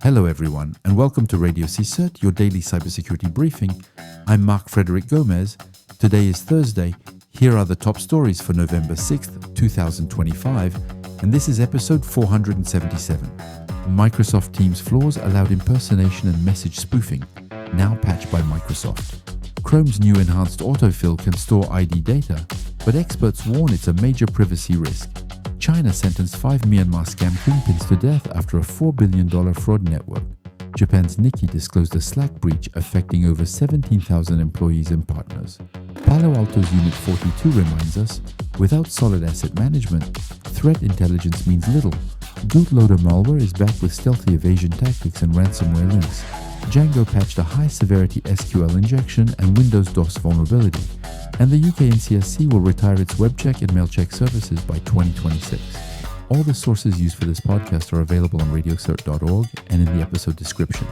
Hello everyone, and welcome to RadioCSIRT, your daily cybersecurity briefing. I'm Mark Frederick Gomez. Today is Thursday. Here are the top stories for November 6th, 2025, and this is episode 477. Microsoft Teams flaws allowed impersonation and message spoofing, now patched by Microsoft. Chrome's new enhanced autofill can store ID data, but experts warn it's a major privacy risk. China sentenced 5 Myanmar scam Kingpins to death after a $4 billion fraud network. Japan's Nikkei disclosed a Slack breach affecting over 17,000 employees and partners. Palo Alto's Unit 42 reminds us, without solid asset management, threat intelligence means little. Gootloader malware is back with stealthy evasion tactics and ransomware links. Django patched a high-severity SQL injection and Windows DOS vulnerability. And the UK NCSC will retire its WebCheck and MailCheck services by 2026. All the sources used for this podcast are available on RadioCSIRT.org and in the episode description.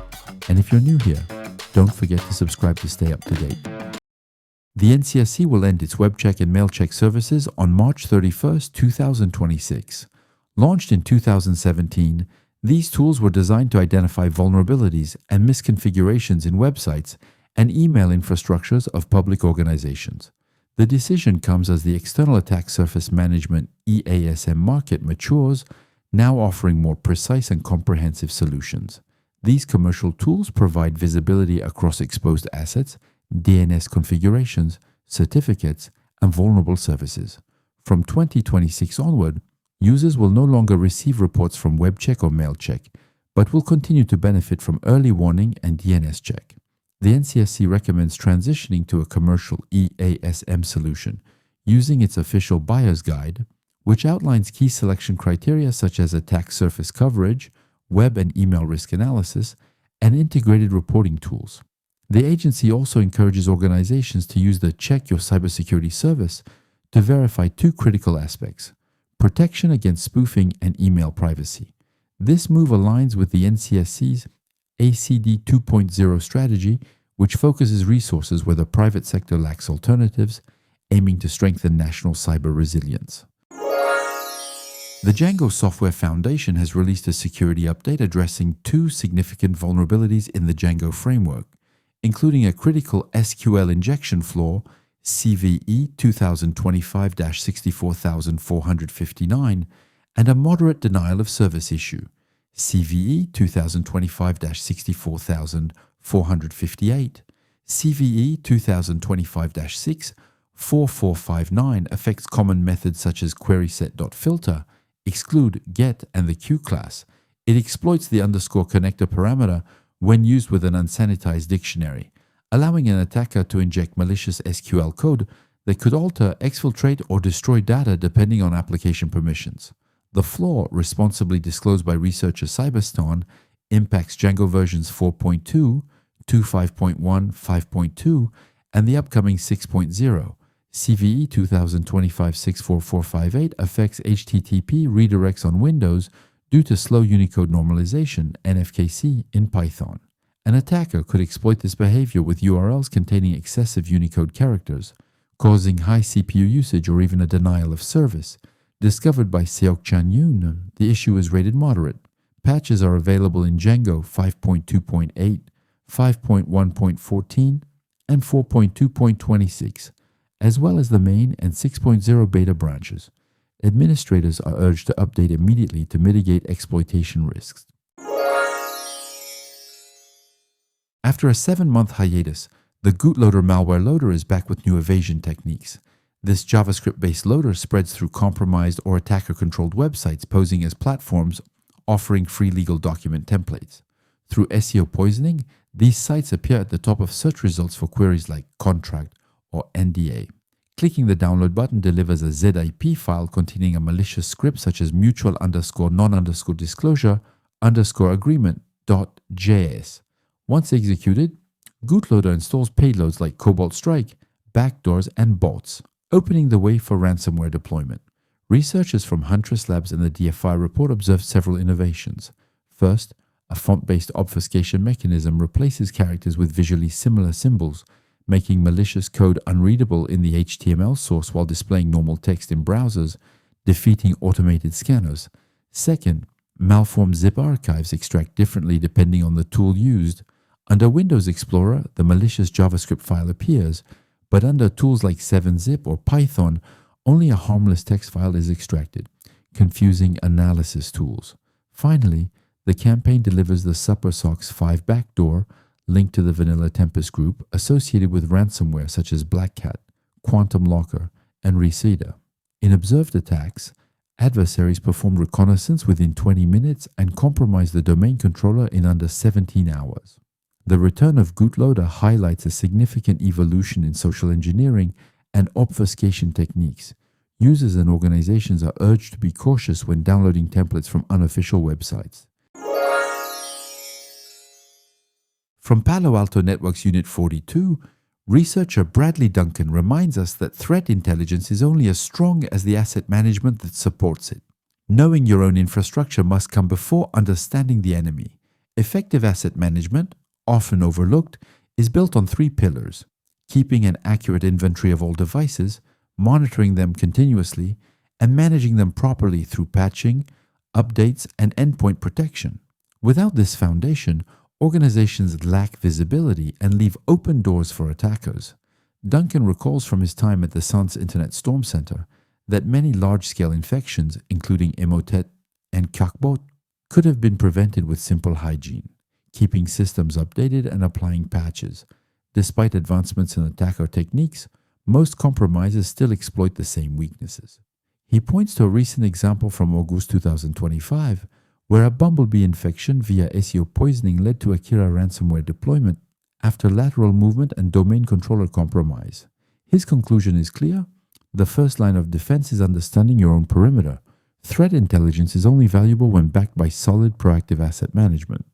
And if you're new here, don't forget to subscribe to stay up to date. The NCSC will end its WebCheck and MailCheck services on March 31st, 2026. Launched in 2017, these tools were designed to identify vulnerabilities and misconfigurations in websites and email infrastructures of public organizations. The decision comes as the External Attack Surface Management EASM market matures, now offering more precise and comprehensive solutions. These commercial tools provide visibility across exposed assets, DNS configurations, certificates, and vulnerable services. From 2026 onward, users will no longer receive reports from WebCheck or MailCheck, but will continue to benefit from early warning and DNS check. The NCSC recommends transitioning to a commercial EASM solution using its official buyer's guide, which outlines key selection criteria such as attack surface coverage, web and email risk analysis, and integrated reporting tools. The agency also encourages organizations to use the Check Your Cybersecurity service to verify two critical aspects: protection against spoofing and email privacy. This move aligns with the NCSC's ACD 2.0 strategy, which focuses resources where the private sector lacks alternatives, aiming to strengthen national cyber resilience. The Django Software Foundation has released a security update addressing two significant vulnerabilities in the Django framework, including a critical SQL injection flaw, CVE 2025-64459, and a moderate denial of service issue, CVE 2025-64458, CVE 2025-64459 affects common methods such as querySet.filter, exclude, get, and the Q class. It exploits the underscore connector parameter when used with an unsanitized dictionary, allowing an attacker to inject malicious SQL code that could alter, exfiltrate, or destroy data depending on application permissions. The flaw, responsibly disclosed by researcher Cybersecurity, impacts Django versions 4.2, 2.5.1, 5.2, and the upcoming 6.0. CVE 2025-64458 affects HTTP redirects on Windows due to slow Unicode normalization, NFKC, in Python. An attacker could exploit this behavior with URLs containing excessive Unicode characters, causing high CPU usage or even a denial of service. Discovered by Seok-chan Yoon, the issue is rated moderate. Patches are available in Django 5.2.8, 5.1.14, and 4.2.26, as well as the main and 6.0 beta branches. Administrators are urged to update immediately to mitigate exploitation risks. After a 7-month hiatus, the Gootloader malware loader is back with new evasion techniques. This JavaScript-based loader spreads through compromised or attacker-controlled websites posing as platforms offering free legal document templates. Through SEO poisoning, these sites appear at the top of search results for queries like contract or NDA. Clicking the download button delivers a ZIP file containing a malicious script such as mutual_non_disclosure_agreement.js. Once executed, Gootloader installs payloads like Cobalt Strike, backdoors, and bots, opening the way for ransomware deployment. Researchers from Huntress Labs and the DFI report observed several innovations. First, a font-based obfuscation mechanism replaces characters with visually similar symbols, making malicious code unreadable in the HTML source while displaying normal text in browsers, defeating automated scanners. Second, Malformed zip archives extract differently depending on the tool used. Under Windows Explorer, the malicious JavaScript file appears, but under tools like 7-zip or Python, only a harmless text file is extracted, confusing analysis tools. Finally, the campaign delivers the SupperSox 5 backdoor linked to the Vanilla Tempest group associated with ransomware such as Black Cat, Quantum Locker, and Reseda. In observed attacks, adversaries performed reconnaissance within 20 minutes and compromised the domain controller in under 17 hours. The return of Gootloader highlights a significant evolution in social engineering and obfuscation techniques. Users and organizations are urged to be cautious when downloading templates from unofficial websites. From Palo Alto Networks Unit 42, researcher Bradley Duncan reminds us that threat intelligence is only as strong as the asset management that supports it. Knowing your own infrastructure must come before understanding the enemy. Effective asset management, often overlooked, is built on 3 pillars: keeping an accurate inventory of all devices, monitoring them continuously, and managing them properly through patching, updates, and endpoint protection. Without this foundation, organizations lack visibility and leave open doors for attackers. Duncan recalls from his time at the SANS Internet Storm Center that many large-scale infections, including Emotet and Qakbot, could have been prevented with simple hygiene, keeping systems updated and applying patches. Despite advancements in attacker techniques, most compromisers still exploit the same weaknesses. He points to a recent example from August 2025, where a bumblebee infection via SEO poisoning led to a Kira ransomware deployment after lateral movement and domain controller compromise. His conclusion is clear: the first line of defense is understanding your own perimeter. Threat intelligence is only valuable when backed by solid proactive asset management.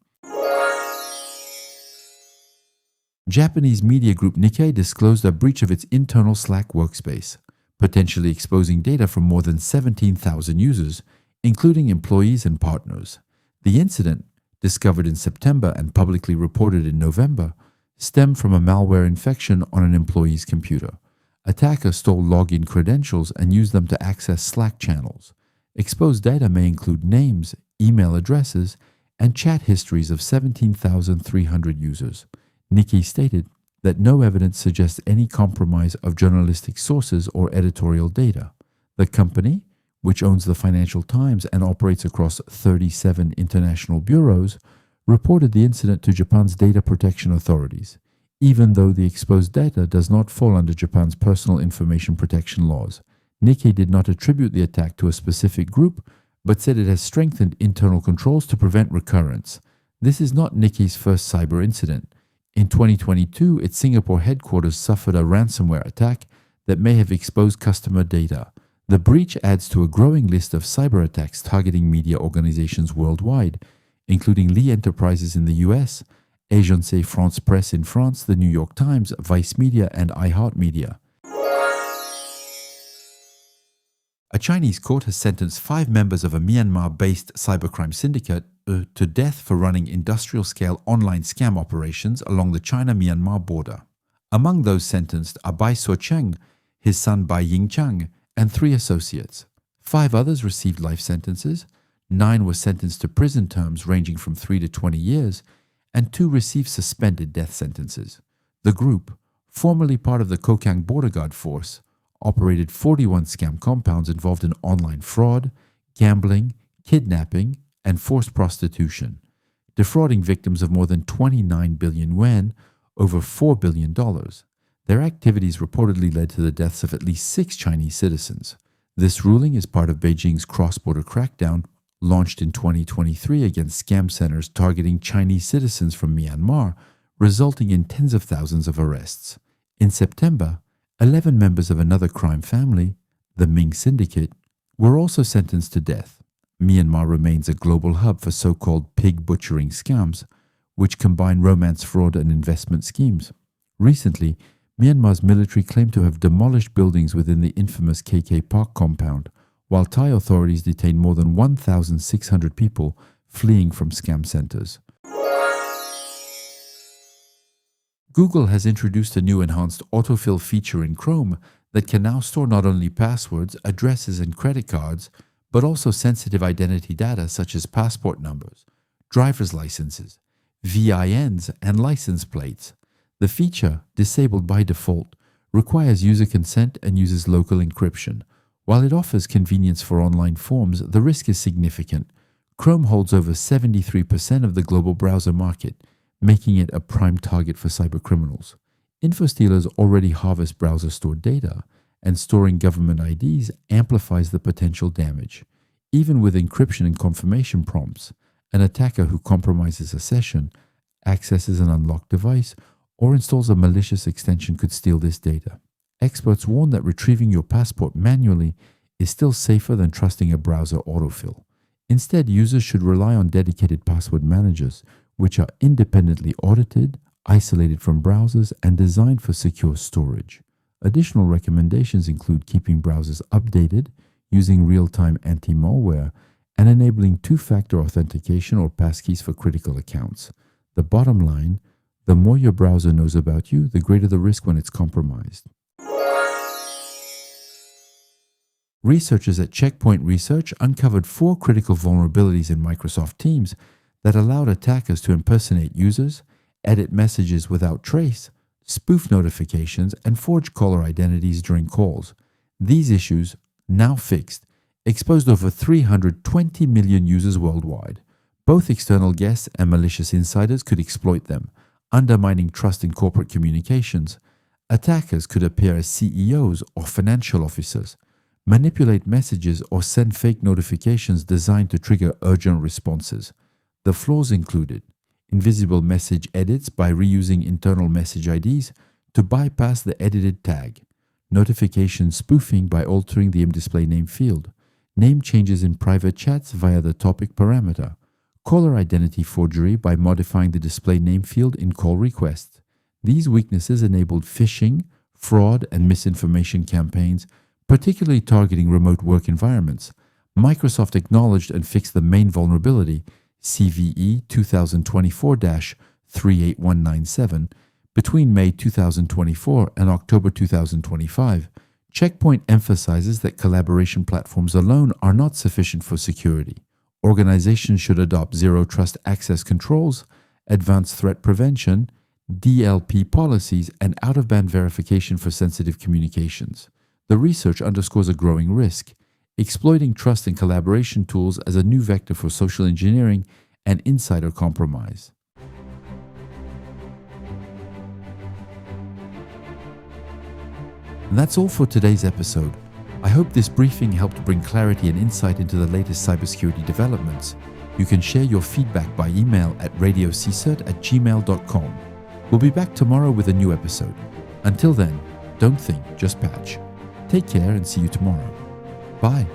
Japanese media group Nikkei disclosed a breach of its internal Slack workspace, potentially exposing data from more than 17,000 users, including employees and partners. The incident, discovered in September and publicly reported in November, stemmed from a malware infection on an employee's computer. Attackers stole login credentials and used them to access Slack channels. Exposed data may include names, email addresses, and chat histories of 17,300 users. Nikkei stated that no evidence suggests any compromise of journalistic sources or editorial data. The company, which owns the Financial Times and operates across 37 international bureaus, reported the incident to Japan's data protection authorities, even though the exposed data does not fall under Japan's personal information protection laws. Nikkei did not attribute the attack to a specific group, but said it has strengthened internal controls to prevent recurrence. This is not Nikkei's first cyber incident. In 2022, its Singapore headquarters suffered a ransomware attack that may have exposed customer data. The breach adds to a growing list of cyber attacks targeting media organizations worldwide, including Lee Enterprises in the US, Agence France Presse in France, the New York Times, Vice Media, and iHeartMedia. A Chinese court has sentenced 5 members of a Myanmar-based cybercrime syndicate to death for running industrial-scale online scam operations along the China-Myanmar border. Among those sentenced are Bai Suocheng, his son Bai Yingchang, and 3 associates. 5 others received life sentences, 9 were sentenced to prison terms ranging from 3 to 20 years, and 2 received suspended death sentences. The group, formerly part of the Kokang Border Guard Force, operated 41 scam compounds involved in online fraud, gambling, kidnapping, and forced prostitution, defrauding victims of more than 29 billion yuan, over $4 billion. Their activities reportedly led to the deaths of at least 6 Chinese citizens. This ruling is part of Beijing's cross-border crackdown launched in 2023 against scam centers targeting Chinese citizens from Myanmar, resulting in tens of thousands of arrests. In September, 11 members of another crime family, the Ming Syndicate, were also sentenced to death. Myanmar remains a global hub for so-called pig butchering scams, which combine romance fraud and investment schemes. Recently, Myanmar's military claimed to have demolished buildings within the infamous KK Park compound, while Thai authorities detained more than 1,600 people fleeing from scam centers. Google has introduced a new enhanced Autofill feature in Chrome that can now store not only passwords, addresses, and credit cards, but also sensitive identity data such as passport numbers, driver's licenses, VINs, and license plates. The feature, disabled by default, requires user consent and uses local encryption. While it offers convenience for online forms, the risk is significant. Chrome holds over 73% of the global browser market, making it a prime target for cybercriminals. Infostealers already harvest browser stored data, and storing government IDs amplifies the potential damage. Even with encryption and confirmation prompts, an attacker who compromises a session, accesses an unlocked device, or installs a malicious extension could steal this data. Experts warn that retrieving your passport manually is still safer than trusting a browser autofill. Instead, users should rely on dedicated password managers, which are independently audited, isolated from browsers, and designed for secure storage. Additional recommendations include keeping browsers updated, using real-time anti-malware, and enabling two-factor authentication or passkeys for critical accounts. The bottom line, the more your browser knows about you, the greater the risk when it's compromised. Researchers at Checkpoint Research uncovered 4 critical vulnerabilities in Microsoft Teams that allowed attackers to impersonate users, edit messages without trace, spoof notifications, and forge caller identities during calls. These issues, now fixed, exposed over 320 million users worldwide. Both external guests and malicious insiders could exploit them, undermining trust in corporate communications. Attackers could appear as CEOs or financial officers, manipulate messages, or send fake notifications designed to trigger urgent responses. The flaws included invisible message edits by reusing internal message IDs to bypass the edited tag, notification spoofing by altering the display name field, name changes in private chats via the topic parameter, caller identity forgery by modifying the display name field in call requests. These weaknesses enabled phishing, fraud, and misinformation campaigns, particularly targeting remote work environments. Microsoft acknowledged and fixed the main vulnerability, CVE 2024-38197, between May 2024 and October 2025. Checkpoint emphasizes that collaboration platforms alone are not sufficient for security. Organizations should adopt zero trust access controls, advanced threat prevention, DLP policies, and out-of-band verification for sensitive communications. The research underscores a growing risk, exploiting trust and collaboration tools as a new vector for social engineering and insider compromise. And that's all for today's episode. I hope this briefing helped bring clarity and insight into the latest cybersecurity developments. You can share your feedback by email at RadioCSIRT@gmail.com. We'll be back tomorrow with a new episode. Until then, don't think, just patch. Take care and see you tomorrow. Bye.